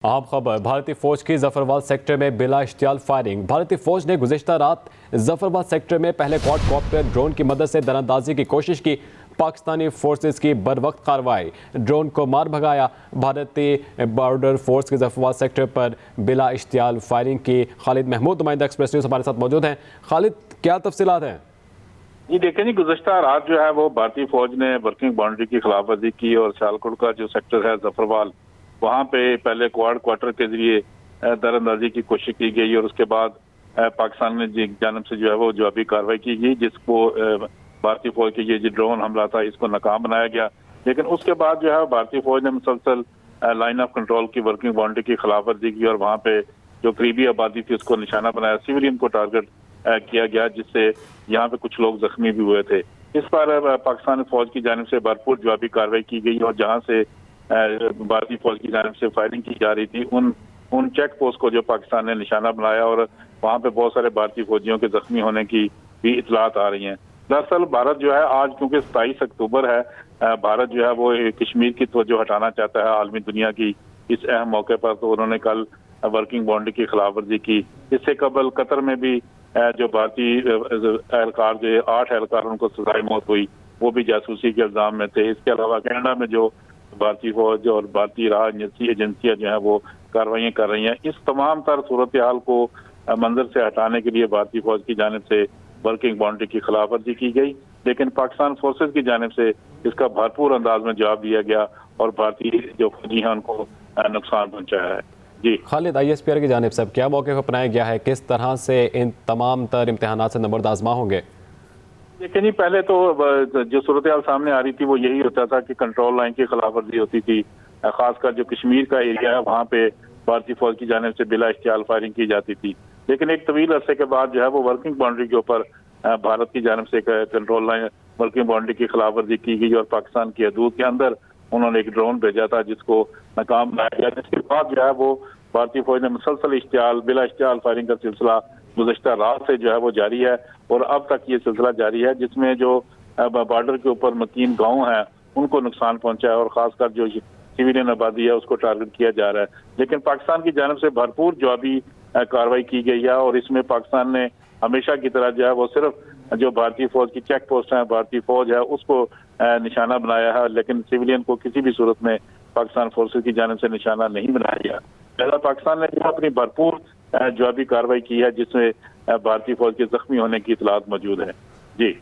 अहम खबर भारतीय फौज की जफरवाल सेक्टर में बिला इश्तियाल फायरिंग। भारतीय फौज ने गुज़िश्ता रात जफरवाल सेक्टर में पहले क्वाडकॉप्टर ड्रोन की मदद से दरअंदाजी की कोशिश की। पाकिस्तानी फोर्सेस की बरवक्त कार्रवाई, ड्रोन को मार भगाया। भारतीय बॉर्डर फोर्स की जफरवाल सेक्टर पर बिला इश्तियाल फायरिंग की। खालिद महमूद नुमाइंदा एक्सप्रेस न्यूज़ हमारे साथ मौजूद हैं। खालिद, क्या तफसीलात हैं? जी देखें जी, गुज़श्ता रात जो है वो भारतीय फौज ने वर्किंग बाउंड्री की खिलाफवर्जी की और सियालकोट का जो सेक्टर है जफरवाल, वहाँ पे पहले क्वाड क्वार्टर के जरिए दरअंदाजी की कोशिश की गई और उसके बाद पाकिस्तान ने जानब से जो है वो जवाबी कार्रवाई की गई, जिसको भारतीय फौज के ये जो ड्रोन हमला था इसको नाकाम बनाया गया। लेकिन उसके बाद जो है भारतीय फौज ने मुसलसल लाइन ऑफ कंट्रोल की वर्किंग बाउंड्री की खिलाफवर्जी की और वहाँ पे जो करीबी आबादी थी उसको निशाना बनाया, सिविलियन को टारगेट किया गया, जिससे यहाँ पे कुछ लोग जख्मी भी हुए थे। इस पर पाकिस्तानी फौज की जानिब से भरपूर जवाबी कार्रवाई की गई और जहाँ से भारतीय फौज की जानिब से फायरिंग की जा रही थी उन चेक पोस्ट को जो पाकिस्तान ने निशाना बनाया और वहाँ पे बहुत सारे भारतीय फौजियों के जख्मी होने की भी इतलात आ रही हैं। दरअसल भारत जो है आज, क्योंकि 27 अक्टूबर है, भारत जो है वो कश्मीर की तवज्जो हटाना चाहता है आलमी दुनिया की इस अहम मौके पर, तो उन्होंने कल वर्किंग बाउंड्री की खिलाफवर्जी की। इससे कबल कतर में भी जो भारतीय एहलकार जो 8 एहलकार उनको सजाए मौत हुई, वो भी जासूसी के इल्जाम में थे। इसके अलावा कनाडा में जो भारतीय फौज और भारतीय राह एजेंसियां जो है वो कार्रवाइयां कर रही हैं। इस तमाम तर सूरत हाल को मंजर से हटाने के लिए भारतीय फौज की जानिब से वर्किंग बाउंड्री की खिलाफवर्जी की गई, लेकिन पाकिस्तान फोर्सेज की जानिब से इसका भरपूर अंदाज में जवाब दिया गया और भारतीय जो फौजी हैं उनको नुकसान पहुंचाया है। जी खालिद, ISPR की जानिब से क्या मौके को अपनाया गया है? किस तरह से इन तमाम तर इम्तिहानात से नंबर आजमा होंगे? देखिए जी, पहले तो जो सूरत हाल सामने आ रही थी वो यही होता था कि कंट्रोल लाइन की खिलाफवर्जी होती थी। खासकर जो कश्मीर का एरिया है वहाँ पे भारतीय फौज की जानिब से बिला इश्तियाल फायरिंग की जाती थी। लेकिन एक तवील अरसे के बाद जो है वो वर्किंग बाउंड्री के ऊपर भारत की जानिब से कंट्रोल लाइन वर्किंग बाउंड्री की खिलाफवर्जी की गई और पाकिस्तान की हदूद के अंदर उन्होंने एक ड्रोन भेजा था जिसको नाकाम बनाया गया। जिसके बाद जो है वो भारतीय फौज ने मुसलसल बिला इश्तियाल फायरिंग का सिलसिला गुज़श्ता रात से जो है वो जारी है और अब तक ये सिलसिला जारी है, जिसमें जो बॉर्डर के ऊपर मकीन गांव हैं उनको नुकसान पहुंचा है और खासकर जो सिविलियन आबादी है उसको टारगेट किया जा रहा है। लेकिन पाकिस्तान की जानिब से भरपूर जवाबी कार्रवाई की गई है और इसमें पाकिस्तान ने हमेशा की तरह जो है वो सिर्फ जो भारतीय फौज की चेक पोस्ट है, भारतीय फौज है, उसको निशाना बनाया है, लेकिन सिविलियन को किसी भी सूरत में पाकिस्तान फोर्सेज की जानिब से निशाना नहीं बनाया गया। पहला पाकिस्तान ने अपनी भरपूर जवाबी कार्रवाई की है जिसमें भारतीय फौज के जख्मी होने की इतलात मौजूद है। जी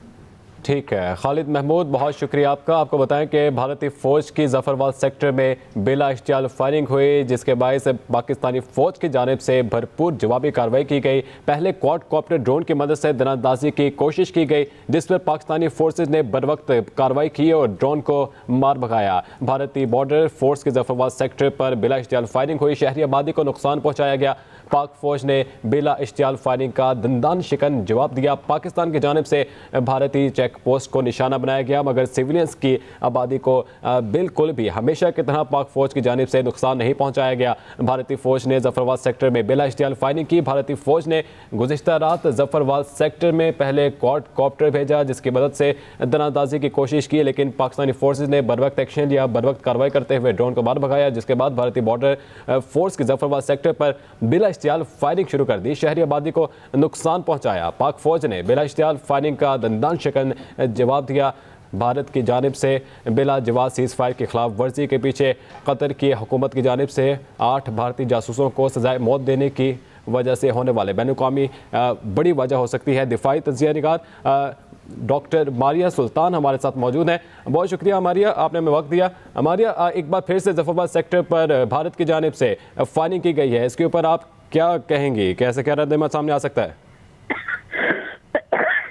ठीक है खालिद महमूद, बहुत शुक्रिया आपका। आपको बताएं कि भारतीय फ़ौज की जफरवाल सेक्टर में बिला इश्तियाल फायरिंग हुई, जिसके बायस पाकिस्तानी फ़ौज की जानिब से भरपूर जवाबी कार्रवाई की गई। पहले क्वाडकॉप्टर ड्रोन की मदद से दरअंदाजी की कोशिश की गई, जिस पर पाकिस्तानी फोर्सेज ने बरवक्त कार्रवाई की और ड्रोन को मार भगाया। भारतीय बॉर्डर फोर्स की जफरवाल सेक्टर पर बिला इश्तियाल फायरिंग हुई, शहरी आबादी को नुकसान पहुँचाया गया। पाक फौज ने बिला इश्तियाल फायरिंग का दंदान शिकन जवाब दिया। पाकिस्तान की जानिब से भारतीय चेक पोस्ट को निशाना बनाया गया, मगर सिविलियंस की आबादी को बिल्कुल भी हमेशा की तरह पाक फौज की जानिब से नुकसान नहीं पहुंचाया गया। भारतीय फौज ने जफरवाल सेक्टर में बिला इश्तियाल फायरिंग की। भारतीय फौज ने गुज़िश्ता रात जफरवाल सेक्टर में पहले क्वाडकॉप्टर भेजा जिसकी मदद से दरअंदाजी की कोशिश की, लेकिन पाकिस्तानी फोर्सेज ने बरवक्त एक्शन लिया, बरवक्त कार्रवाई करते हुए ड्रोन को मार भगाया, जिसके बाद भारतीय बॉर्डर फोर्स की जफरवाल सेक्टर पर बिला इश्तियाल फायरिंग शुरू कर दी, शहरी आबादी को नुकसान पहुंचाया। पाक फौज ने बिला इश्तियाल फायरिंग का दंदान शिकन जवाब दिया। भारत की जानिब से बिला जवाब सीज़ फायर की खिलाफ वर्जी के पीछे कतर की हुकूमत की जानिब से 8 भारतीय जासूसों को सजाए मौत देने की वजह से होने वाले बैनुकामी बड़ी वजह हो सकती है। दिफाई तज्जिया निगार डॉक्टर मारिया सुल्तान हमारे साथ मौजूद हैं। बहुत शुक्रिया मारिया, आपने हमें वक्त दिया। मारिया, एक बार फिर से जफरवाल सेक्टर पर भारत की जानिब से फायरिंग की गई है, इसके ऊपर आप क्या कहेंगी? कैसे क्या रद्द सामने आ सकता है?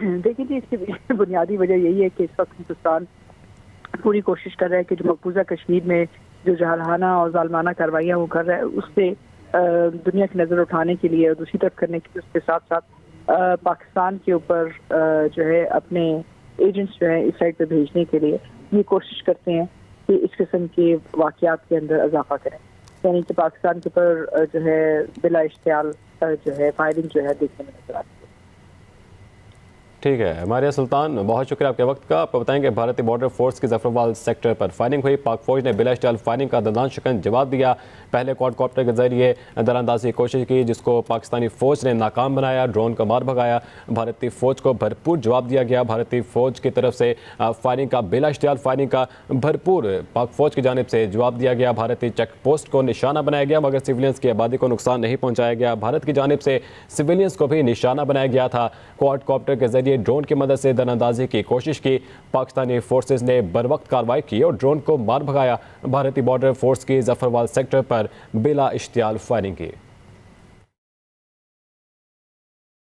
देखिए जी, इसकी बुनियादी वजह यही है कि इस वक्त हिंदुस्तान पूरी कोशिश कर रहा है कि जो मकबूजा कश्मीर में जो जहाराना और जालमाना कार्रवाइयाँ वो कर रहा है उससे दुनिया की नज़र उठाने के लिए और दूसरी तरफ करने के लिए उसके साथ साथ पाकिस्तान के ऊपर जो है अपने एजेंट्स जो है इस साइड पे भेजने के लिए ये कोशिश करते हैं कि इस किस्म के वाक़यात के अंदर इजाफा करें। यानी कि पाकिस्तान के ऊपर जो है बिला इश्तियाल जो है फायरिंग जो है देखने में नजर आती है। ठीक है मारिया सुल्तान, बहुत शुक्रिया आपके वक्त का। आपको बताएंगे भारतीय बॉर्डर फोर्स की जफरवाल सेक्टर पर फायरिंग हुई। पाक फौज ने बिला इश्तियाल फायरिंग का दर्दनाक शिकन जवाब दिया। पहले क्वाडकॉप्टर के जरिए दरानंदाजी की कोशिश की जिसको पाकिस्तानी फौज ने नाकाम बनाया, ड्रोन को मार भगाया। भारतीय फौज को भरपूर जवाब दिया गया। भारतीय फौज की तरफ से फायरिंग का, बिला इश्तियाल फायरिंग का भरपूर पाक फौज की जानिब से जवाब दिया गया। भारतीय चेक पोस्ट को निशाना बनाया गया मगर सिविलियंस की आबादी को नुकसान नहीं पहुंचाया गया। भारत की जानिब से सिविलियंस को भी निशाना बनाया गया था। क्वाडकॉप्टर के जरिए ड्रोन की मदद से दरानंदाजी की कोशिश की। पाकिस्तानी फोर्सेस ने बर वक्त कार्रवाई की और ड्रोन को मार भगाया। भारतीय बॉर्डर फोर्स की जफरवाल सेक्टर पर बिला इश्तियाल फायरिंग की।